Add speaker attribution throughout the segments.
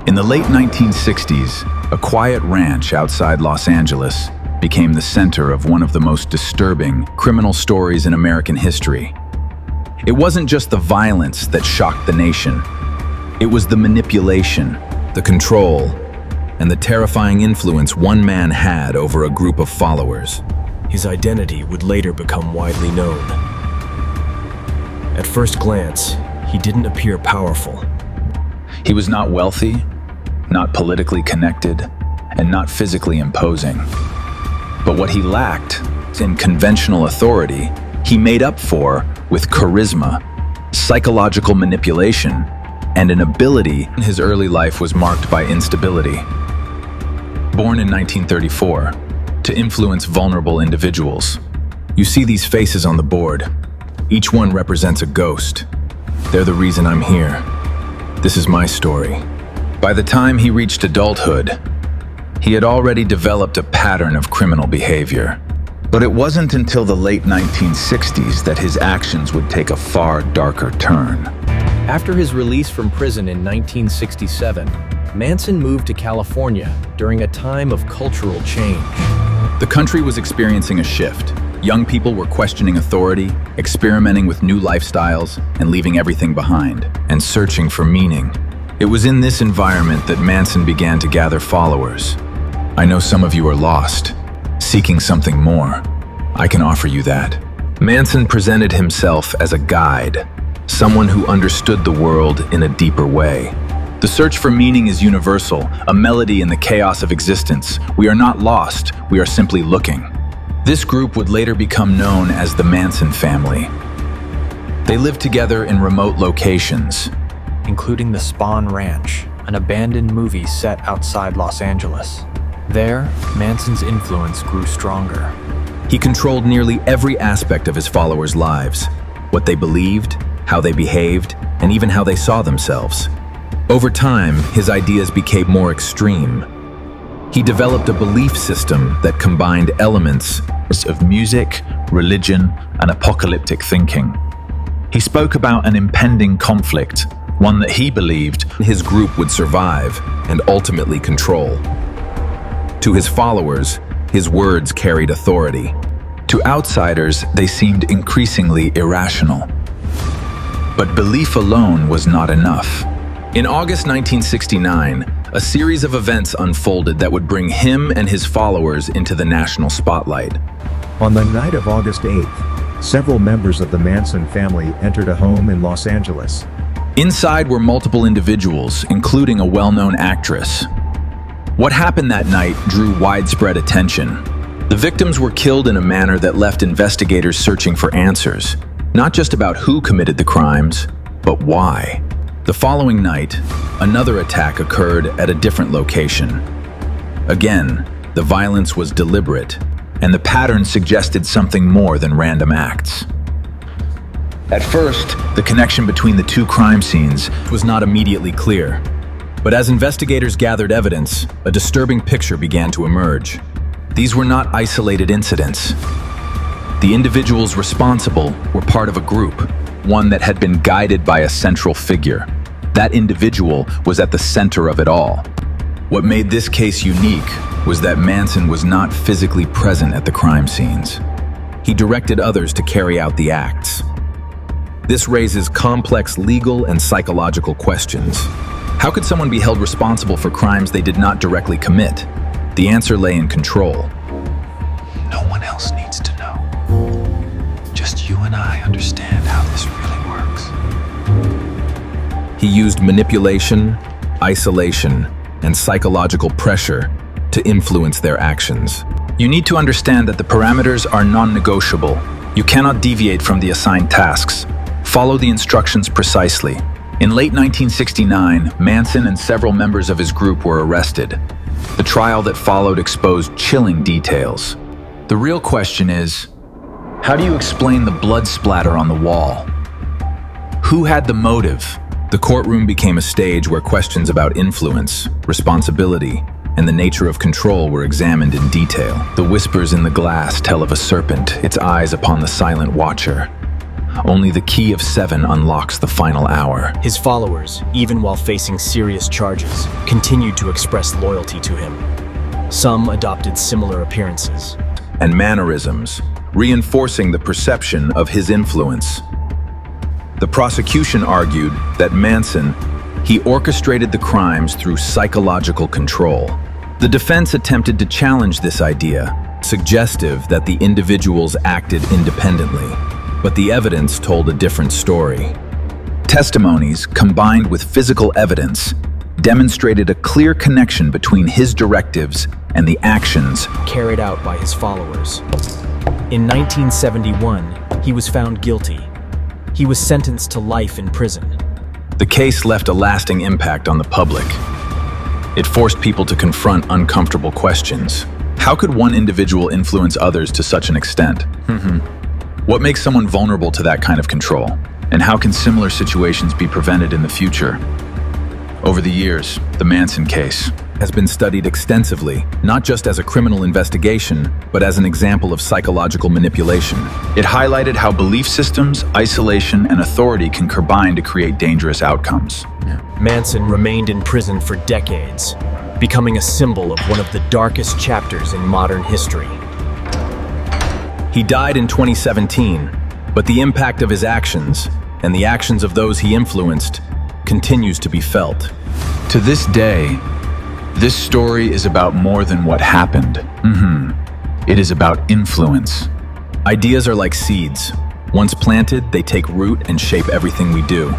Speaker 1: In the late 1960s, a quiet ranch outside Los Angeles became the center of one of the most disturbing criminal stories in American history. It wasn't just the violence that shocked the nation. It was the manipulation, the control, and the terrifying influence one man had over a group of followers.
Speaker 2: His identity would later become widely known. At first glance, he didn't appear powerful.
Speaker 1: He was not wealthy, not politically connected, and not physically imposing. But what he lacked in conventional authority, he made up for with charisma, psychological manipulation, and an ability. His early life was marked by instability. Born in 1934, to influence vulnerable individuals. You see these faces on the board. Each one represents a ghost. They're the reason I'm here. This is my story. By the time he reached adulthood, he had already developed a pattern of criminal behavior. But it wasn't until the late 1960s that his actions would take a far darker turn.
Speaker 2: After his release from prison in 1967, Manson moved to California during a time of cultural change.
Speaker 1: The country was experiencing a shift. Young people were questioning authority, experimenting with new lifestyles, and leaving everything behind, and searching for meaning. It was in this environment that Manson began to gather followers. I know some of you are lost, seeking something more. I can offer you that. Manson presented himself as a guide, someone who understood the world in a deeper way. The search for meaning is universal, a melody in the chaos of existence. We are not lost, we are simply looking. This group would later become known as the Manson Family. They lived together in remote locations,
Speaker 3: including the Spawn Ranch, an abandoned movie set outside Los Angeles. There, Manson's influence grew stronger.
Speaker 1: He controlled nearly every aspect of his followers' lives, what they believed, how they behaved, and even how they saw themselves. Over time, his ideas became more extreme. He developed a belief system that combined elements of music, religion, and apocalyptic thinking. He spoke about an impending conflict, one that he believed his group would survive and ultimately control. To his followers, his words carried authority. To outsiders, they seemed increasingly irrational. But belief alone was not enough. In August 1969, a series of events unfolded that would bring him and his followers into the national spotlight.
Speaker 4: On the night of August 8th, several members of the Manson family entered a home in Los Angeles.
Speaker 1: Inside were multiple individuals, including a well-known actress. What happened that night drew widespread attention. The victims were killed in a manner that left investigators searching for answers, not just about who committed the crimes, but why. The following night, another attack occurred at a different location. Again, the violence was deliberate, and the pattern suggested something more than random acts. At first, the connection between the two crime scenes was not immediately clear. But as investigators gathered evidence, a disturbing picture began to emerge. These were not isolated incidents. The individuals responsible were part of a group, one that had been guided by a central figure. That individual was at the center of it all. What made this case unique was that Manson was not physically present at the crime scenes. He directed others to carry out the acts. This raises complex legal and psychological questions. How could someone be held responsible for crimes they did not directly commit? The answer lay in control.
Speaker 5: No one else needs to know. Just you and I understand how this really works.
Speaker 1: He used manipulation, isolation, and psychological pressure to influence their actions. You need to understand that the parameters are non-negotiable. You cannot deviate from the assigned tasks. Follow the instructions precisely. In late 1969, Manson and several members of his group were arrested. The trial that followed exposed chilling details. The real question is, how do you explain the blood splatter on the wall? Who had the motive? The courtroom became a stage where questions about influence, responsibility, and the nature of control were examined in detail. The whispers in the glass tell of a serpent, its eyes upon the silent watcher. Only the key of 7 unlocks the final hour.
Speaker 6: His followers, even while facing serious charges, continued to express loyalty to him. Some adopted similar appearances
Speaker 1: And mannerisms, reinforcing the perception of his influence. The prosecution argued that Manson, he orchestrated the crimes through psychological control. The defense attempted to challenge this idea, suggestive that the individuals acted independently, but the evidence told a different story. Testimonies, combined with physical evidence, demonstrated a clear connection between his directives and the actions
Speaker 6: carried out by his followers. In 1971, he was found guilty. He was sentenced to life in prison.
Speaker 1: The case left a lasting impact on the public. It forced people to confront uncomfortable questions. How could one individual influence others to such an extent? What makes someone vulnerable to that kind of control? And how can similar situations be prevented in the future? Over the years, the Manson case has been studied extensively, not just as a criminal investigation, but as an example of psychological manipulation. It highlighted how belief systems, isolation, and authority can combine to create dangerous outcomes.
Speaker 6: Manson remained in prison for decades, becoming a symbol of one of the darkest chapters in modern history.
Speaker 1: He died in 2017, but the impact of his actions, and the actions of those he influenced, continues to be felt. To this day, this story is about more than what happened. It is about influence. Ideas are like seeds. Once planted, they take root and shape everything we do.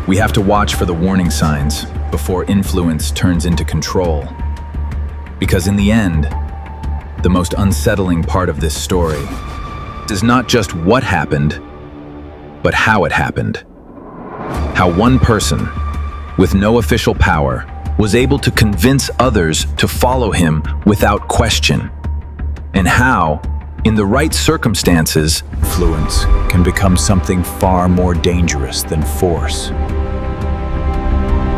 Speaker 1: We have to watch for the warning signs before influence turns into control. Because in the end, the most unsettling part of this story is not just what happened, but how it happened. How one person, with no official power, was able to convince others to follow him without question. And how, in the right circumstances,
Speaker 3: Influence can become something far more dangerous than force.